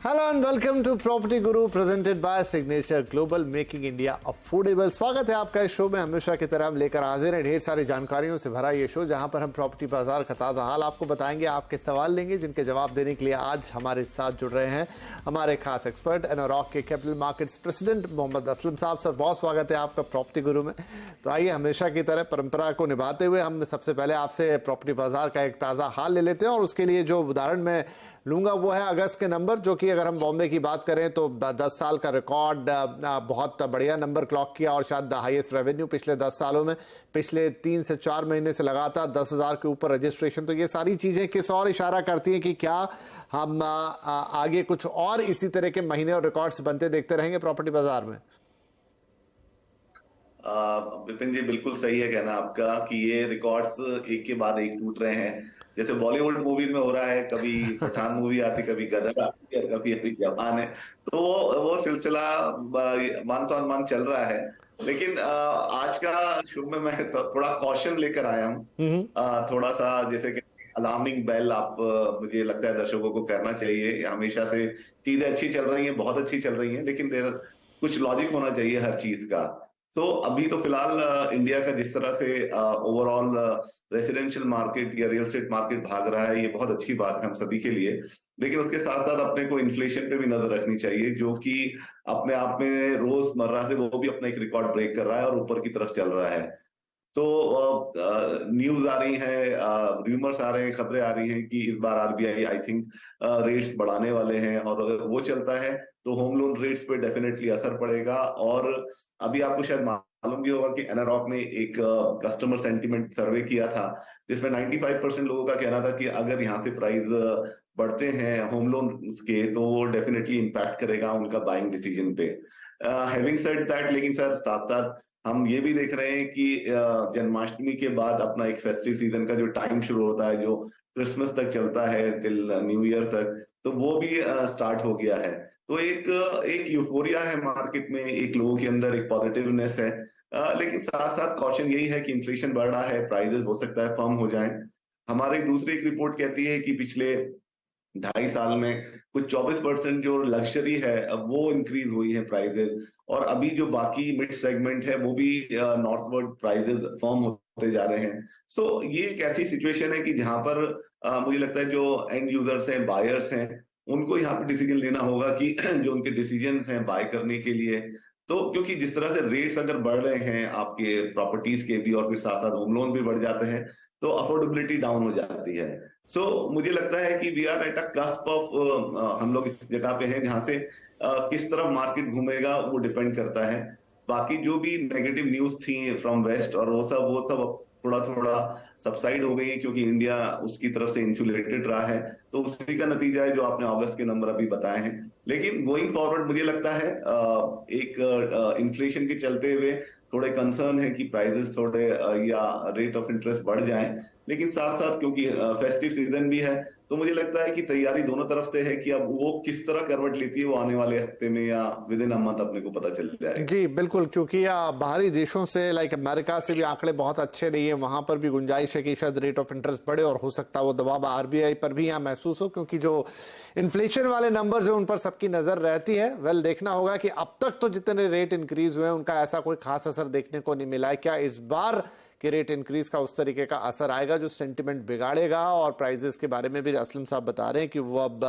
Hello and welcome to Property Guru presented by Signature Global, making India affordable. स्वागत है आपका इस show में। हमेशा की तरह हम लेकर हाजिर हैं ढेर सारी जानकारियों से भरा ये शो, जहां पर हम प्रॉपर्टी बाजार का ताज़ा हाल आपको बताएंगे, आपके सवाल लेंगे, जिनके जवाब देने के लिए आज हमारे साथ जुड़ रहे हैं हमारे खास एक्सपर्ट एनरॉक के capital markets president Mohammed Aslam साहब। सर, बहुत स्वागत है आपका प्रॉपर्टी गुरु में। तो आइए, हमेशा की तरह परंपरा को निभाते हुए हम सबसे पहले आपसे प्रॉपर्टी बाजार का एक ताज़ा हाल ले लेते हैं, और उसके लिए जो उदाहरण मैं लूंगा वो है अगस्त के नंबर, जो कि अगर हम बॉम्बे की बात करें तो 10 साल का रिकॉर्ड, बहुत बढ़िया नंबर क्लॉक किया, और शायद द हाईएस्ट रेवेन्यू पिछले 10 सालों में। पिछले 3 से 4 महीने से लगातार 10,000 के ऊपर रजिस्ट्रेशन। तो ये सारी चीजें किस और इशारा करती हैं कि क्या हम आगे कुछ और इसी तरह के महीने और रिकॉर्ड्स बनते देखते रहेंगे प्रॉपर्टी बाजार में? विपिन जी, बिल्कुल सही है कहना आपका कि ये रिकॉर्ड्स एक के बाद एक टूट रहे हैं। जैसे बॉलीवुड मूवीज में हो रहा है, कभी पठान मूवी आती, कभी गदर आती है, कभी अभी जवान है। तो वो सिलसिला मान तो मान चल रहा है। लेकिन आज का शुभ में मैं थोड़ा कॉशन लेकर आया हूँ। थोड़ा सा जैसे कि अलार्मिंग बेल आप मुझे लगता है दर्शकों को करना चाहिए। हमेशा से चीजें अच्छी चल रही हैं, बहुत अच्छी चल रही हैं, लेकिन देर कुछ लॉजिक होना चाहिए हर चीज का। तो अभी तो फिलहाल इंडिया का जिस तरह से ओवरऑल रेसिडेंशियल मार्केट या रियल एस्टेट मार्केट भाग रहा है, ये बहुत अच्छी बात है हम सभी के लिए। लेकिन उसके साथ साथ अपने को इन्फ्लेशन पे भी नजर रखनी चाहिए, जो कि अपने आप में रोजमर्रा से वो भी अपना एक रिकॉर्ड ब्रेक कर रहा है और ऊपर की तरफ चल रहा है। तो न्यूज आ रही है, रूमर्स आ रहे हैं, खबरें आ रही हैं कि इस बार आरबीआई आई थिंक रेट्स बढ़ाने वाले हैं, और अगर वो चलता है तो होम लोन रेट्स पे डेफिनेटली असर पड़ेगा। और अभी आपको शायद मालूम भी होगा कि एनारॉक ने एक कस्टमर सेंटीमेंट सर्वे किया था, जिसमें 95% लोगों का कहना था कि अगर यहाँ से प्राइस बढ़ते हैं होम लोन के, तो वो डेफिनेटली इम्पैक्ट करेगा उनका बाइंग डिसीजन पे। हैविंग सेड दैट, लेकिन सर साथ साथ हम ये भी देख रहे हैं कि जन्माष्टमी के बाद अपना एक फेस्टिव सीजन का जो टाइम शुरू होता है, जो क्रिसमस तक चलता है टिल न्यू ईयर तक, तो वो भी स्टार्ट हो गया है। तो एक एक यूफोरिया है मार्केट में, एक लोगों के अंदर एक पॉजिटिवनेस है। लेकिन साथ साथ कॉशन यही है कि इन्फ्लेशन बढ़ रहा है, प्राइजेस हो सकता है फर्म हो जाएं। हमारी दूसरी एक रिपोर्ट कहती है कि पिछले 2.5 साल में कुछ 24% जो लग्जरी है अब वो इंक्रीज हुई है प्राइजेस, और अभी जो बाकी मिड सेगमेंट है वो भी नॉर्थवर्ड प्राइजेस फर्म होते जा रहे हैं। सो ये एक ऐसी सिचुएशन है कि जहां पर मुझे लगता है जो एंड यूजर्स हैं, बायर्स हैं, उनको यहाँ पे डिसीजन लेना होगा कि जो उनके डिसीजन हैं बाय करने के लिए। तो क्योंकि जिस तरह से रेट्स अगर बढ़ रहे हैं आपके प्रॉपर्टीज के भी, और फिर साथ साथ होम लोन भी बढ़ जाते हैं, तो अफोर्डेबिलिटी डाउन हो जाती है। मुझे लगता है कि we are at a cusp of, हम लोग इस जगह पे हैं जहां से किस तरफ मार्केट घूमेगा वो डिपेंड करता है। बाकी जो भी नेगेटिव न्यूज थी फ्रॉम वेस्ट और वो सब थोड़ा थोड़ा सबसाइड हो गई है, क्योंकि इंडिया उसकी तरफ से इंसुलेटेड रहा है। तो उसी का नतीजा है जो आपने अगस्त के नंबर अभी बताए हैं। लेकिन गोइंग फॉरवर्ड मुझे लगता है एक इन्फ्लेशन के चलते हुए थोड़े कंसर्न है कि प्राइसेस थोड़े या रेट ऑफ इंटरेस्ट बढ़ जाएं। लेकिन साथ साथ क्योंकि फेस्टिव सीजन भी है, तो मुझे लगता है कि तैयारी दोनों तरफ से है कि अब वो किस तरह करवट लेती है वो आने वाले हफ्ते में या विद इन अ मंथ अपने को पता चल जाएगा। जी बिल्कुल, क्योंकि बाहरी देशों से लाइक अमेरिका से भी आंकड़े बहुत अच्छे नहीं है। वहां पर भी गुंजाइश है कि शायद रेट ऑफ इंटरेस्ट बढ़े, और हो सकता है वो दबाव आरबीआई पर भी यहाँ महसूस हो, क्योंकि जो इन्फ्लेशन वाले नंबर्स हैं उन पर सबकी नजर रहती है। वेल, देखना होगा कि अब तक तो जितने रेट इंक्रीज हुए हैं उनका ऐसा कोई खास असर देखने को नहीं मिला है। क्या इस बार के रेट इंक्रीज का उस तरीके का असर आएगा जो सेंटिमेंट बिगाड़ेगा? और प्राइजेस के बारे में भी असलम साहब बता रहे हैं कि वो अब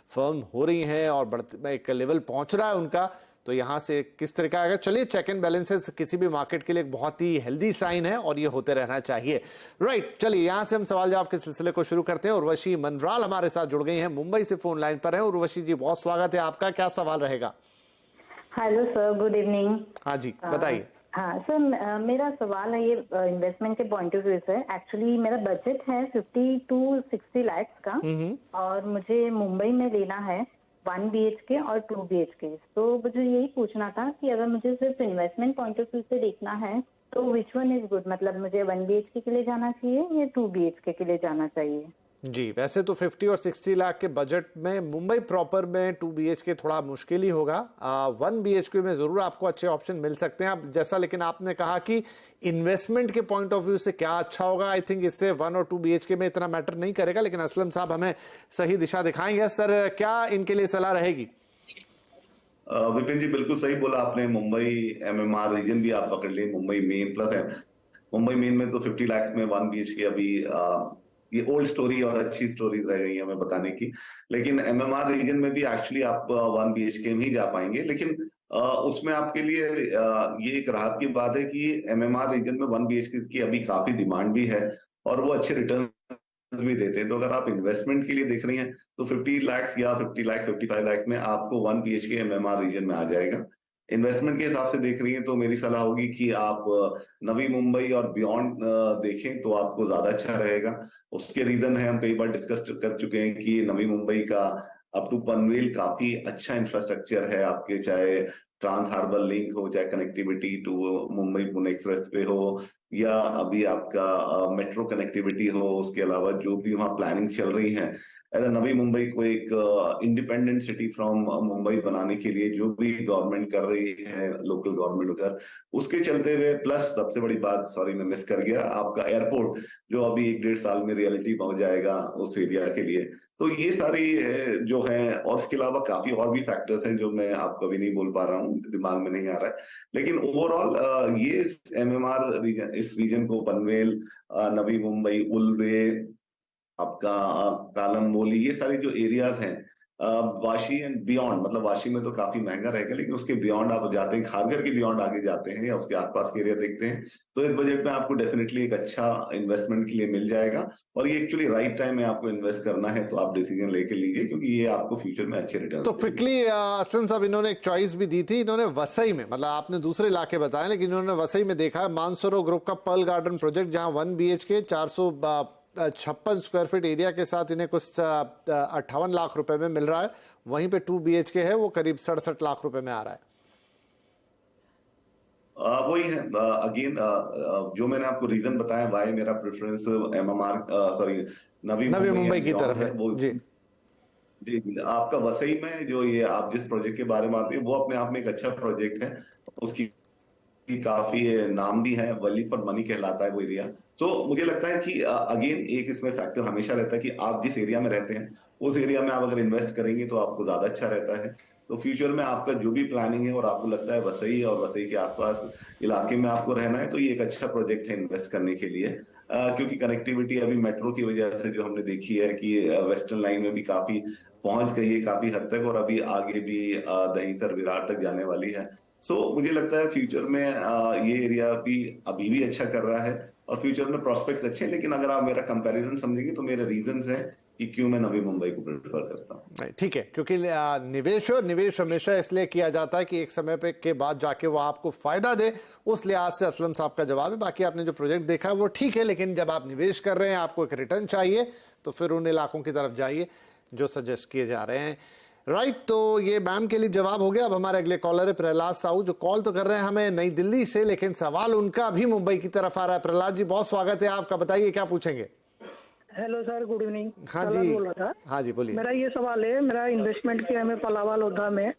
फर्म हो रही हैं और बढ़ते एक लेवल पहुंच रहा है उनका। तो यहां से किस तरह का आएगा? चलिए, चेक एंड बैलेंसेस किसी भी मार्केट के लिए एक बहुत ही हेल्दी साइन है, और ये होते रहना चाहिए। राइट, चलिए यहां से हम सवाल जवाब के सिलसिले को शुरू करते हैं। उर्वशी मनराल हमारे साथ जुड़ गई हैं, मुंबई से फोन लाइन पर है। उर्वशी जी, बहुत स्वागत है आपका। क्या सवाल रहेगा? Hello sir, good evening. हाँ जी, बताइए। हाँ सर, मेरा सवाल है ये इन्वेस्टमेंट के पॉइंट ऑफ व्यू से। एक्चुअली मेरा बजट है 50 to 60 लाख का, और मुझे मुंबई में लेना है 1 BHK और 2 BHK। तो मुझे यही पूछना था कि अगर मुझे सिर्फ इन्वेस्टमेंट पॉइंट ऑफ व्यू से देखना है तो विच वन इज गुड? मतलब मुझे 1 BHK के लिए जाना चाहिए या 2 BHK के लिए जाना चाहिए? जी, वैसे तो 50 और 60 लाख के बजट में मुंबई प्रॉपर में 2 BHK थोड़ा मुश्किल ही होगा। 1 BHK में जरूर आपको अच्छे ऑप्शन मिल सकते हैं। आप जैसा लेकिन आपने कहा कि इन्वेस्टमेंट के पॉइंट ऑफ व्यू से क्या अच्छा होगा, आई थिंक इससे 1 और 2 BHK में इतना मैटर नहीं करेगा, लेकिन असलम साहब हमें सही दिशा दिखाएंगे। सर, क्या इनके लिए सलाह रहेगी? विपिन जी, बिल्कुल सही बोला आपने। मुंबई MMR रीजन भी आप पकड़ लिए, मुंबई मेन प्लस है। मुंबई मेन में तो 50 लाख में 1 BHK अभी ये ओल्ड स्टोरी और अच्छी स्टोरी रह गई है हमें बताने की। लेकिन MMR रीजन में भी एक्चुअली आप 1 BHK में ही जा पाएंगे, लेकिन उसमें आपके लिए ये एक राहत की बात है कि MMR रीजन में 1 BHK की अभी काफी डिमांड भी है और वो अच्छे रिटर्न भी देते हैं। तो अगर आप इन्वेस्टमेंट के लिए देख रही हैं तो 50 लाख या 50 लाख 55 लाख में आपको 1 BHK MMR रीजन में आ जाएगा। इन्वेस्टमेंट के हिसाब से देख रही हैं तो मेरी सलाह होगी कि आप नवी मुंबई और बियॉन्ड देखें तो आपको ज्यादा अच्छा रहेगा। उसके रीजन है, हम कई बार डिस्कस कर चुके हैं कि नवी मुंबई का अप टू पनवेल काफी अच्छा इंफ्रास्ट्रक्चर है आपके, चाहे ट्रांस हार्बर लिंक हो, चाहे connectivity to Mumbai Pune expressway हो, या अभी आपका मेट्रो कनेक्टिविटी हो। उसके अलावा जो भी वहाँ प्लानिंग चल रही है एज नवी मुंबई को एक इंडिपेंडेंट सिटी फ्रॉम मुंबई बनाने के लिए जो भी गवर्नमेंट कर रही है, लोकल गवर्नमेंट उधर, उसके चलते हुए, प्लस सबसे बड़ी बात, सॉरी मैं मिस कर गया, आपका एयरपोर्ट जो अभी 1-1.5 साल में रियलिटी पहुंच जाएगा उस एरिया के लिए। तो ये सारी जो है, और इसके अलावा काफी और भी फैक्टर्स हैं जो मैं आपको अभी नहीं बोल पा रहा हूँ, दिमाग में नहीं आ रहा है। लेकिन ओवरऑल ये MMR रीजन, इस रीजन को पनवेल, नवी मुंबई, उल्वे, आपका कालम मोली, ये सारे जो एरियाज हैं, वाशी एंड बियॉन्ड, मतलब वाशी में तो काफी महंगा रहेगा, लेकिन उसके बियॉन्ड आप जाते हैं, खारघर के बियॉन्ड आगे जाते हैं या उसके आसपास के एरिया देखते हैं, तो इस बजट में आपको डेफिनेटली एक अच्छा इन्वेस्टमेंट के लिए मिल जाएगा। और ये एक्चुअली राइट टाइम है आपको इन्वेस्ट करना है, तो आप डिसीजन लेके लीजिए, क्योंकि ये आपको फ्यूचर में अच्छे रिटर्न। तो क्विकली असलम साहब, इन्होंने एक चॉइस भी दी थी, इन्होंने वसई में, मतलब आपने दूसरे इलाके बताए, लेकिन इन्होंने वसई में देखा है मानसरो ग्रुप का पर्ल गार्डन प्रोजेक्ट, जहां 1 BHK 456 स्क्वायर फीट एरिया के साथ इन्हें कुछ 58 लाख रुपए में मिल रहा है। वहीं पे 2 BHK है, वो करीब 67 लाख रुपए में आ रहा है। वही है अगेन, जो मैंने आपको रीजन बताया वाई मेरा preference MMR, sorry, Navi Mumbai की तरफ है। वो जी जी, आपका वसई में जो ये आप जिस प्रोजेक्ट के बारे में आते हैं, वो अपने आप में एक अच्छा प्रोजेक्ट है। उसकी काफी नाम भी है, वली पर मनी कहलाता है वो एरिया। तो मुझे लगता है कि अगेन एक इसमें फैक्टर हमेशा रहता है कि आप जिस एरिया में रहते हैं उस एरिया में आप अगर इन्वेस्ट करेंगे तो आपको ज्यादा अच्छा रहता है। तो फ्यूचर में आपका जो भी प्लानिंग है और आपको लगता है वसई और वसई के आसपास इलाके में आपको रहना है, तो ये एक अच्छा प्रोजेक्ट है इन्वेस्ट करने के लिए। क्योंकि कनेक्टिविटी अभी मेट्रो की वजह से जो हमने देखी है कि वेस्टर्न लाइन में भी काफी पहुंच गई है काफी हद तक, और अभी आगे भी दहीसर विरार तक जाने वाली है। सो मुझे लगता है फ्यूचर में ये एरिया भी अभी भी अच्छा कर रहा है और फ्यूचर में प्रोस्पेक्ट्स अच्छे हैं। लेकिन अगर आप मेरा कंपैरिजन समझेंगे तो मेरे रीजंस हैं कि क्यों मैं नवी मुंबई को प्रेफर करता हूँ। ठीक है, क्योंकि निवेश हमेशा इसलिए किया जाता है कि एक समय पे के बाद जाके वो आपको फायदा दे, उस लिहाज से असलम साहब का जवाब है। बाकी आपने जो प्रोजेक्ट देखा है वो ठीक है, लेकिन जब आप निवेश कर रहे हैं, आपको एक रिटर्न चाहिए, तो फिर उन इलाकों की तरफ जाइए जो सजेस्ट किए जा रहे हैं। राइट, तो ये मैम के लिए जवाब हो गया। अब हमारे अगले कॉलर है प्रहलाद साहू, जो कॉल तो कर रहे हैं हमें नई दिल्ली से, लेकिन सवाल उनका भी मुंबई की तरफ आ रहा है। प्रहलाद जी, बहुत स्वागत है आपका, बताइए क्या पूछेंगे। Hello sir, good evening. हाँ जी, बोल रहा था। हाँ जी, बोलिए। मेरा ये सवाल है, मेरा इन्वेस्टमेंट किया है मैं पलावा लोधा में,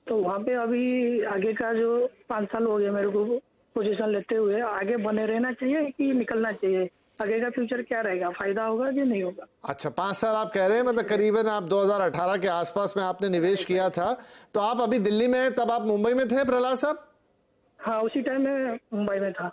तो वहाँ पे अभी आगे का जो 5 साल हो गए मेरे को पोजीशन लेते हुए, आगे बने रहना चाहिए कि निकलना चाहिए? आगे का फ्यूचर क्या रहेगा, फायदा होगा कि नहीं होगा? अच्छा, 5 साल आप कह रहे हैं, मतलब करीबन आप 2018 के आसपास में आपने निवेश किया था, तो आप अभी दिल्ली में हैं, तब आप मुंबई में थे प्रहलाद साहब? हाँ, उसी टाइम में मुंबई में था।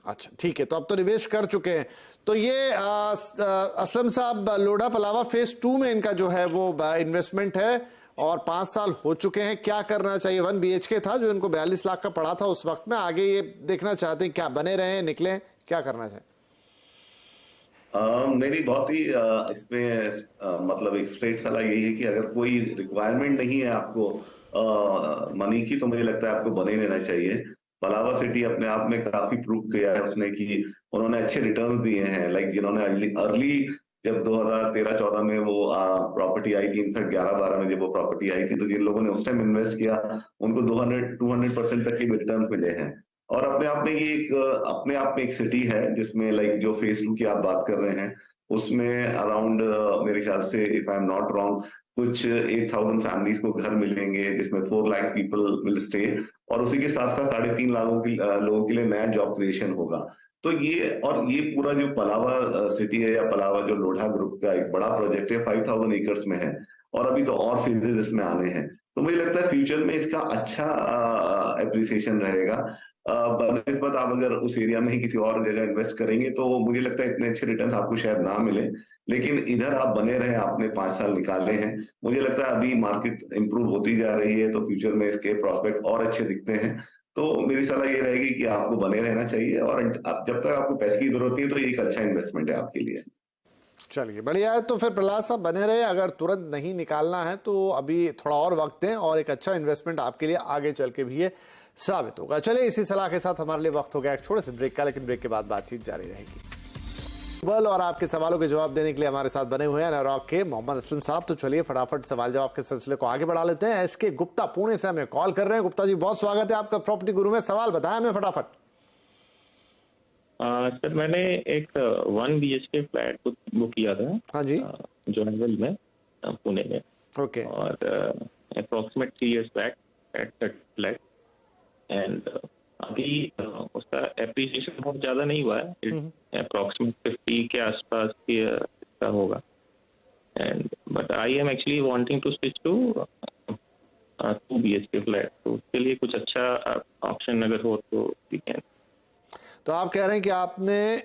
अच्छा, ठीक है, तो अब तो निवेश कर चुके हैं। तो ये असलम साहब, लोढ़ा पलावा फेज 2 में इनका जो है वो इन्वेस्टमेंट है और 5 साल हो चुके हैं। क्या करना चाहिए? 1 BHK था जो इनको 42 लाख का पड़ा था उस वक्त में। आगे ये देखना चाहते हैं क्या बने रहे, निकले, क्या करना चाहिए? मेरी बहुत ही इसमें मतलब एक स्ट्रेट सलाह यही है कि अगर कोई रिक्वायरमेंट नहीं है आपको मनी की, तो मुझे लगता है आपको बने रहना चाहिए। पलावा सिटी अपने आप में काफी प्रूव किया है उसने कि उन्होंने अच्छे रिटर्न्स दिए हैं। लाइक जिन्होंने अर्ली जब 2013-14 में वो प्रॉपर्टी आई थी, इनफैक्ट 11-12 में जब वो प्रॉपर्टी आई थी, तो जिन लोगों ने उस टाइम इन्वेस्ट किया उनको 200% तक के रिटर्न मिले हैं। और अपने आप में ये एक अपने आप में एक सिटी है जिसमें लाइक जो फेज 2 की आप बात कर रहे हैं, उसमें अराउंड मेरे ख्याल से if I am not wrong कुछ 8,000 फैमिलीज को घर मिलेंगे, जिसमें 4 लाख पीपल विल स्टे, और उसी के साथ साथ 3.5 लोगों के लिए नया जॉब क्रिएशन होगा। तो ये पूरा जो पलावा सिटी है या पलावा जो लोढ़ा ग्रुप का एक बड़ा प्रोजेक्ट है 5,000 एकर्स में है, और अभी तो और फेजेस इसमें आने हैं। तो मुझे लगता है फ्यूचर में इसका अच्छा एप्रिसिएशन रहेगा। बनस्पत आप अगर उस एरिया में ही किसी और जगह इन्वेस्ट करेंगे तो मुझे लगता है इतने अच्छे रिटर्न आपको शायद ना मिले, लेकिन इधर आप बने रहे, आपने 5 साल निकाले हैं। मुझे लगता है अभी मार्केट इंप्रूव होती जा रही है, तो फ्यूचर में इसके प्रोस्पेक्ट्स और अच्छे दिखते हैं। तो मेरी सलाह ये रहेगी कि आपको बने रहना चाहिए, और जब तक आपको पैसे की जरूरत नहीं है तो ये एक अच्छा इन्वेस्टमेंट है आपके लिए। चलिए बढ़िया है। तो फिर प्रहलाद साहब बने रहे, अगर तुरंत नहीं निकालना है तो अभी थोड़ा और वक्त है, और एक अच्छा इन्वेस्टमेंट आपके लिए आगे चल के भी ये साबित होगा। चलिए इसी सलाह के साथ हमारे लिए वक्त हो गया एक छोटे से ब्रेक का, लेकिन ब्रेक के बाद बातचीत जारी रहेगी। और आपके सवालों के जवाब देने के लिए हमारे साथ बने हुए हैं नौरॉक के मोहम्मद असलम साहब। तो चलिए फटाफट सवाल जवाब के सिलसिले को आगे बढ़ा लेते हैं। एसके गुप्ता पुणे से हमें कॉल कर रहे हैं। गुप्ता जी बहुत स्वागत है आपका प्रॉपर्टी गुरु में। सवाल बताएं हमें फटाफट। सर मैंने एक 1 BHK फ्लैट बुक किया था। हाँ जी। जोनवेल में, पुणे में। ओके। और approximate 3 years back at 30 lakh, and अभी उसका एप्रिसिएशन बहुत ज्यादा नहीं हुआ है, अप्रोक्सीमेट 50 के आसपास का होगा। And but I am actually wanting to switch to 2 BHK flat, तो उसके लिए कुछ अच्छा ऑप्शन अगर हो तो वी कैन। तो आप कह रहे हैं कि आपने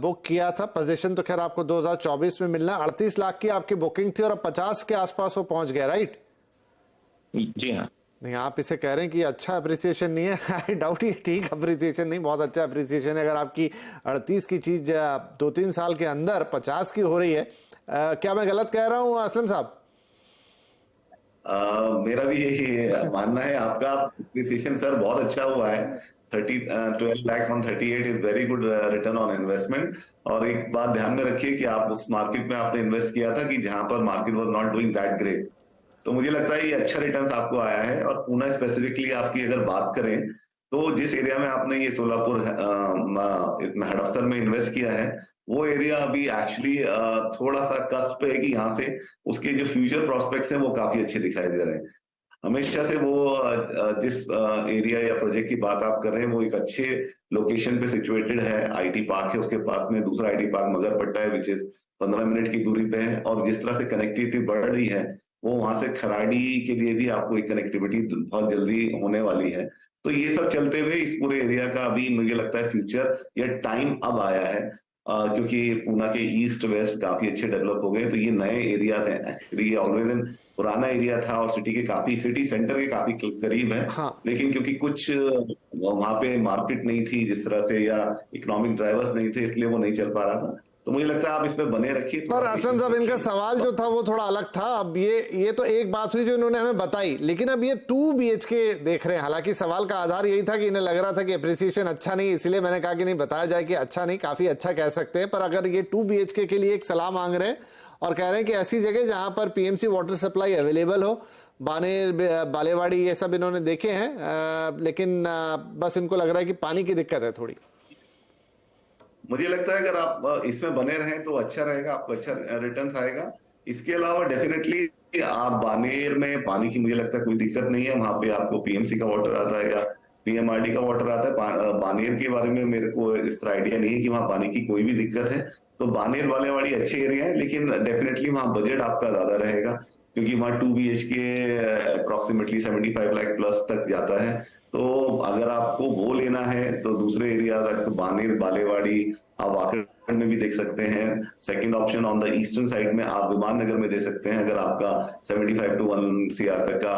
बुक किया था, पोजीशन तो खैर आपको 2024 में मिलना, 38 लाख की आपकी बुकिंग थी और अब 50 के आसपास वो पहुंच गया, राइट? जी हाँ। नहीं, आप इसे कह रहे हैं कि अच्छा अप्रिसिएशन नहीं है। आई डाउट ही। ठीक अप्रिसिएशन नहीं, बहुत अच्छा अप्रिसिएशन है। अगर आपकी 38 की चीज 2-3 साल के अंदर 50 की हो रही है, क्या मैं गलत कह रहा हूँ असलम साहब? मेरा भी यही मानना है। आपका अप्रिसिएशन सर बहुत अच्छा हुआ है। 12 lakh on 38 is very good return on investment. और एक बात ध्यान में रखिए कि आप उस मार्केट में आपने इन्वेस्ट किया था कि जहां पर market was not doing that great. तो मुझे लगता है ये अच्छा रिटर्न आपको आया है। और पुणे स्पेसिफिकली आपकी अगर बात करें तो जिस एरिया में आपने ये सोलापुर हड़पसर में इन्वेस्ट किया है, वो एरिया अभी एक्चुअली थोड़ा सा कस्प है कि यहाँ से उसके जो फ्यूचर प्रोस्पेक्ट्स हैं वो काफी अच्छे दिखाई दे रहे हैं। हमेशा से वो जिस एरिया या प्रोजेक्ट की बात आप कर रहे हैं वो एक अच्छे लोकेशन पे सिचुएटेड है। आईटी पार्क है, उसके पास में दूसरा आईटी पार्क मगरपट्टा है, विच इज 15 मिनट की दूरी पे है। और जिस तरह से कनेक्टिविटी बढ़ रही है, वो वहां से खराड़ी के लिए भी आपको एक कनेक्टिविटी बहुत जल्दी होने वाली है। तो ये सब चलते हुए इस पूरे एरिया का अभी मुझे लगता है फ्यूचर या टाइम अब आया है, क्योंकि पुणे के ईस्ट वेस्ट काफी अच्छे डेवलप हो गए। तो ये नए एरिया थे, एक्चुअली ये ऑलवेज इन पुराना एरिया था और सिटी सेंटर के काफी करीब है। हाँ। लेकिन क्योंकि कुछ वहां पे मार्केट नहीं थी जिस तरह से, या इकोनॉमिक ड्राइवर्स नहीं थे, इसलिए वो नहीं चल पा रहा था। तो मुझे लगता है आप इसमें बने रखिए। पर असलम साहब इनका सवाल जो था वो थोड़ा अलग था। अब ये तो एक बात हुई जो इन्होंने हमें बताई, लेकिन अब ये 2 BHK देख रहे हैं। हालांकि सवाल का आधार यही था कि इन्हें लग रहा था कि अप्रिसिएशन अच्छा नहीं, इसलिए मैंने कहा कि नहीं, बताया जाए कि अच्छा नहीं, काफी अच्छा कह सकते हैं। पर अगर ये 2 BHK के लिए एक सलाह मांग रहे हैं और कह रहे हैं कि ऐसी जगह जहां पर PMC वाटर सप्लाई अवेलेबल हो, बानेर, बालेवाड़ी, ये सब इन्होंने देखे हैं, लेकिन बस इनको लग रहा है कि पानी की दिक्कत है थोड़ी। मुझे लगता है अगर आप इसमें बने रहें तो अच्छा रहेगा, आपको अच्छा रिटर्न्स आएगा। इसके अलावा डेफिनेटली आप बानेर में पानी की मुझे लगता है कोई दिक्कत नहीं है। वहां पे आपको PMC का वाटर आता है या PMRD का वाटर आता है। बानेर के बारे में मेरे को इस तरह आइडिया नहीं है कि वहां पानी की कोई भी दिक्कत है। तो बानेर बालेवाड़ी अच्छे एरिया है, लेकिन डेफिनेटली वहां बजट आपका ज्यादा रहेगा, क्योंकि वहां 2 BHK अप्रोक्सीमेटली 75 लाख प्लस तक जाता है। तो अगर आपको वो लेना है तो दूसरे एरिया बानेर बालेवाड़ी आप वाकड़ में भी देख सकते हैं। Second option on the eastern side में आप विमान नगर में दे सकते हैं। अगर आपका 75 to 1 CR तक का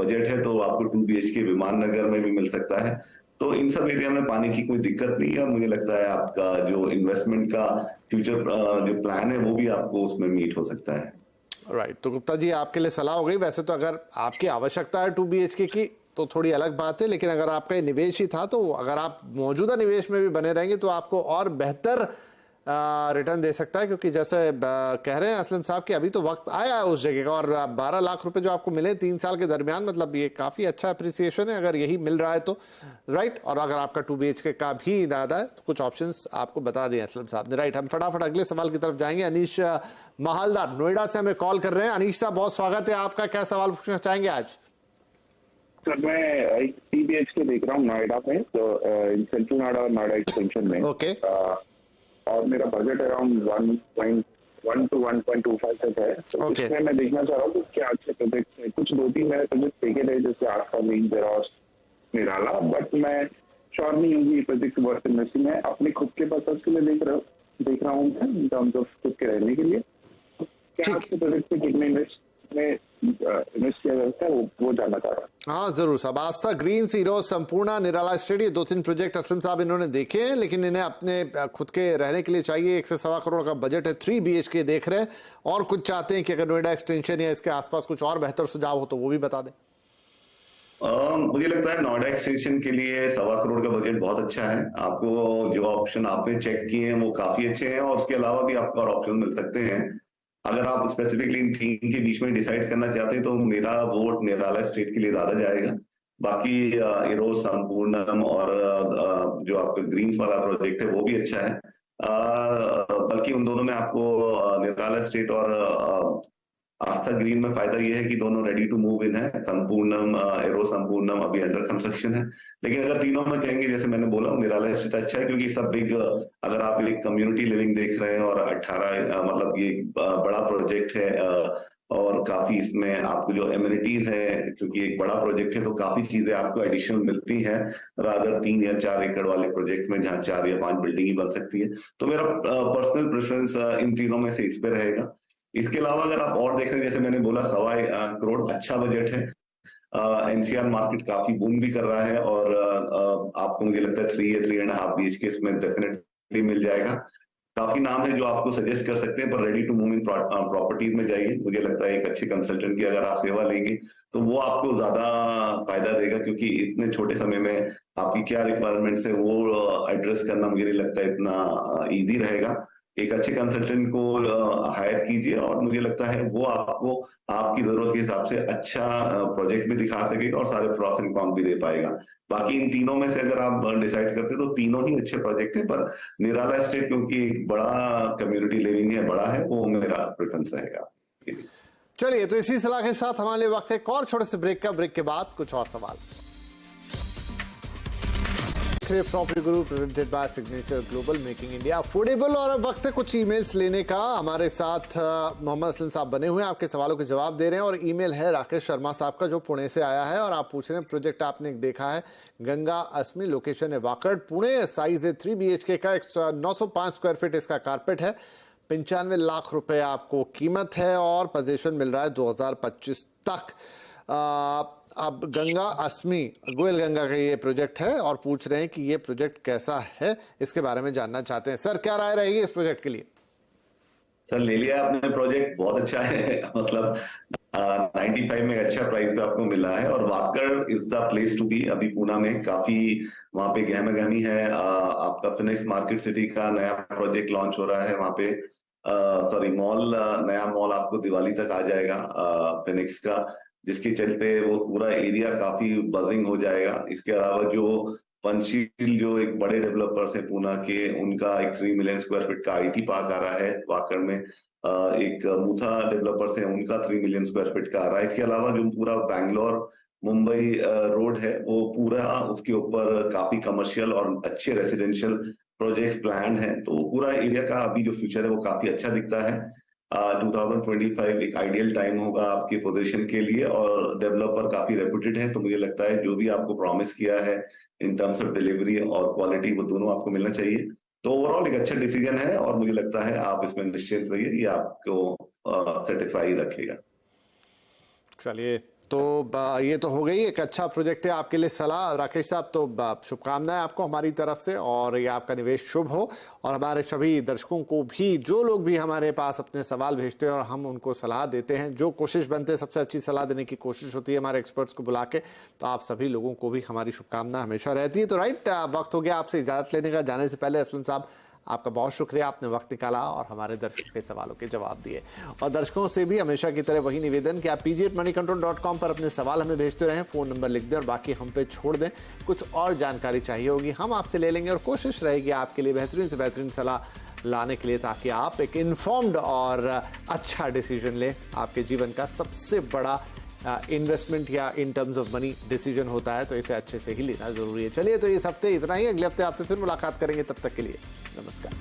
बजट है तो आपको 2 BHK विमान नगर में भी मिल सकता है। तो इन सब एरिया में पानी की कोई दिक्कत नहीं है। मुझे लगता है आपका जो इन्वेस्टमेंट का फ्यूचर जो प्लान है वो भी आपको उसमें मीट हो सकता है। राइट। तो गुप्ता जी आपके लिए सलाह हो गई। वैसे तो अगर आपकी आवश्यकता है 2 BHK की तो थोड़ी अलग बात है, लेकिन अगर आपका निवेश ही था तो अगर आप मौजूदा निवेश में भी बने रहेंगे तो आपको और बेहतर रिटर्न दे सकता है, क्योंकि जैसे कह रहे हैं असलम साहब कि अभी तो वक्त आया है उस जगह का, और 12 लाख रुपए जो आपको मिले 3 साल के दरमियान, मतलब ये काफी अच्छा अप्रिसिएशन है अगर यही मिल रहा है तो, राइट। और अगर आपका 2 BHK का भी इरादा है तो कुछ ऑप्शंस आपको बता दिए असलम साहब ने, राइट। हम फटाफट अगले सवाल की तरफ जाएंगे। अनीश महालदार नोएडा से हमें कॉल कर रहे हैं। अनीश साहब, बहुत स्वागत है आपका, क्या सवाल पूछना चाहेंगे आज? सर, मैं एक 3 BHK देख रहा हूँ नोएडा में, तो सेंट्रल नोएडा और नोएडा एक्सटेंशन में। ओके। और मेरा बजट अराउंड 1.1 to 1.25 तक है। तो Okay. इसमें मैं देखना चाह रहा हूँ कि क्या अच्छे प्रोजेक्ट है। कुछ 2-3 मेरे प्रोजेक्ट देखे थे, जैसे आस्था मीन जेरोस निराला, बट मैं श्योर नहीं हूँ कि प्रोजेक्ट वर्थ इन्वेस्टिंग है। अपने खुद के पर्पज के लिए देख रहा हूँ मैं, इन टर्म्स ऑफ खुद के रहने के लिए। क्या अच्छे प्रोजेक्ट पे कितने इन्वेस्ट किया जाता है वो जानना चाह रहा हूँ। हाँ जरूर साहब। आस्था ग्रीन, सीरो, संपूर्णा, निराला स्टेट, ये 2-3 प्रोजेक्ट असलम साहब इन्होंने देखे हैं, लेकिन इन्हें अपने खुद के रहने के लिए चाहिए। 1 से सवा करोड़ का बजट है, 3 BHK देख रहे हैं, और कुछ चाहते हैं कि अगर नोएडा एक्सटेंशन या इसके आसपास कुछ और बेहतर सुझाव हो तो वो भी बता दें। मुझे लगता है नोएडा एक्सटेंशन के लिए 1.25 करोड़ का बजट बहुत अच्छा है। आपको जो ऑप्शन आपने चेक किए हैं वो काफी अच्छे हैं, और उसके अलावा भी आपको और ऑप्शन मिल सकते हैं। अगर आप स्पेसिफिकली इन 3 के बीच में डिसाइड करना चाहते हैं तो मेरा वोट निराला स्टेट के लिए ज्यादा जाएगा। बाकी इरोज, संपूर्णम और जो आपका ग्रीन्स वाला प्रोजेक्ट है वो भी अच्छा है। बल्कि उन दोनों में आपको निराला स्टेट और आस्था ग्रीन में फायदा ये है कि दोनों रेडी टू मूव इन है। संपूर्णम, एरो संपूर्णम अभी अंडर कंस्ट्रक्शन है। लेकिन अगर तीनों में कहेंगे, जैसे मैंने बोला, निराला स्टेट अच्छा है, क्योंकि सब बिग, अगर आप एक कम्युनिटी लिविंग देख रहे हैं और 18 मतलब ये बड़ा प्रोजेक्ट है, और काफी इसमें आपको जो एमिनिटीज है, क्योंकि एक बड़ा प्रोजेक्ट है तो काफी चीजें आपको एडिशनल मिलती हैं, रादर 3 या 4 एकड़ वाले प्रोजेक्ट में जहाँ 4 या 5 बिल्डिंग ही बन सकती है। तो मेरा पर्सनल प्रेफरेंस इन तीनों में से इस पे रहेगा। इसके अलावा अगर आप और देख रहे हैं, जैसे मैंने बोला 1.25 करोड़ अच्छा बजट है। NCR मार्केट काफी बूम भी कर रहा है, और आपको मुझे लगता है 3 या 3.5 BHK इसमें डेफिनेटली मिल जाएगा। काफी नाम है जो आपको सजेस्ट कर सकते हैं, पर ready to move in properties में जाइए। मुझे लगता है एक अच्छे कंसल्टेंट की अगर आप सेवा लेंगे तो वो आपको ज्यादा फायदा देगा, क्योंकि इतने छोटे समय में आपकी क्या रिक्वायरमेंट्स है वो एड्रेस करना मुझे नहीं लगता है इतना ईजी रहेगा। एक अच्छे कंसल्टेंट को हायर कीजिए, और मुझे लगता है वो आपको आपकी जरूरत के हिसाब से अच्छा प्रोजेक्ट भी दिखा सकेगा और सारे प्रॉस एंड कॉन्स भी दे पाएगा। बाकी इन तीनों में से अगर आप डिसाइड करते हैं तो तीनों ही अच्छे प्रोजेक्ट हैं, पर निराला स्टेट क्योंकि एक बड़ा कम्युनिटी लिविंग है, बड़ा है, वो मेरा प्रेफरेंस रहेगा। चलिए, तो इसी सलाह के साथ हमारे लिए वक्त है एक और छोटे से ब्रेक का। ब्रेक के बाद कुछ और सवाल। Property Guru presented by Signature Global, making India affordable. और अब वक्त है कुछ ईमेल्स लेने का। हमारे साथ मोहम्मद असलम साहब बने हुए हैं, आपके सवालों के जवाब दे रहे हैं। और ईमेल है राकेश शर्मा साहब का, जो पुणे से आया है, और आप पूछ रहे हैं प्रोजेक्ट आपने देखा है गंगा अस्मी, लोकेशन है वाकड़, पुणे, साइज है 3 BHK का, 905 स्क्वायर फीट इसका कारपेट है, 95 लाख रुपए आपको कीमत है, और पोजीशन मिल रहा है 2025 तक। अब गंगा अस्मी, गोयल गंगा का ये प्रोजेक्ट है, और पूछ रहे हैं कि ये प्रोजेक्ट कैसा है, इसके बारे में जानना चाहते हैं। सर, क्या राय रहेगी इस प्रोजेक्ट के लिए? सर, ले लिया आपने प्रोजेक्ट, बहुत अच्छा है। मतलब 95 में अच्छा प्राइस पे आपको मिला है, और Wakad is the place to be. अभी पूना में काफी वहां पे गहमा-गहमी है। आपका फिनिक्स मार्केट सिटी का नया प्रोजेक्ट लॉन्च हो रहा है वहां पे। मॉल, नया मॉल आपको दिवाली तक आ जाएगा फिनिक्स का, जिसके चलते वो पूरा एरिया काफी बजिंग हो जाएगा। इसके अलावा जो पंचशील, जो एक बड़े डेवलपर्स है पूना के, उनका एक 3 मिलियन स्क्वायर फीट का IT पार्क आ रहा है वाकड़ में। एक मुथा डेवलपर्स है, उनका 3 मिलियन स्क्वायर फीट का आ रहा है। इसके अलावा जो पूरा बैंगलोर मुंबई रोड है, वो पूरा उसके ऊपर काफी कमर्शियल और अच्छे रेसिडेंशियल प्रोजेक्ट्स प्लान है। तो पूरा एरिया का अभी जो फ्यूचर है वो काफी अच्छा दिखता है। 2025 एक आइडियल टाइम होगा आपकी पोजीशन के लिए, और डेवलपर काफी रेप्यूटेड है। तो मुझे लगता है जो भी आपको प्रॉमिस किया है इन टर्म्स ऑफ डिलीवरी और क्वालिटी, वो दोनों आपको मिलना चाहिए। तो ओवरऑल एक अच्छा डिसीजन है, और मुझे लगता है आप इसमें निश्चिंत रहिए, ये आपको सेटिस्फाई रखेगा। चलिए, तो ये तो हो गई एक अच्छा प्रोजेक्ट है आपके लिए सलाह। राकेश साहब, तो शुभकामनाएं आपको हमारी तरफ से, और ये आपका निवेश शुभ हो। और हमारे सभी दर्शकों को भी, जो लोग भी हमारे पास अपने सवाल भेजते हैं और हम उनको सलाह देते हैं, जो कोशिश बनते हैं, सबसे अच्छी सलाह देने की कोशिश होती है हमारे एक्सपर्ट्स को बुला के, तो आप सभी लोगों को भी हमारी शुभकामना हमेशा रहती है। तो राइट, वक्त हो गया आपसे इजाजत लेने का। जाने से पहले असलम साहब, आपका बहुत शुक्रिया, आपने वक्त निकाला और हमारे दर्शकों के सवालों के जवाब दिए। और दर्शकों से भी हमेशा की तरह वही निवेदन कि आप pg@moneycontrol.com पर अपने सवाल हमें भेजते रहें, फोन नंबर लिख दें और बाकी हम पे छोड़ दें। कुछ और जानकारी चाहिए होगी हम आपसे ले लेंगे और कोशिश रहेगी आपके लिए बेहतरीन से बेहतरीन सलाह लाने के लिए, ताकि आप एक इन्फॉर्म्ड और अच्छा डिसीजन लें। आपके जीवन का सबसे बड़ा इन्वेस्टमेंट या in terms of money decision होता है, तो इसे अच्छे से ही लेना जरूरी है। चलिए, तो इस हफ्ते इतना ही। अगले हफ्ते आपसे फिर मुलाकात करेंगे, तब तक के लिए नमस्कार।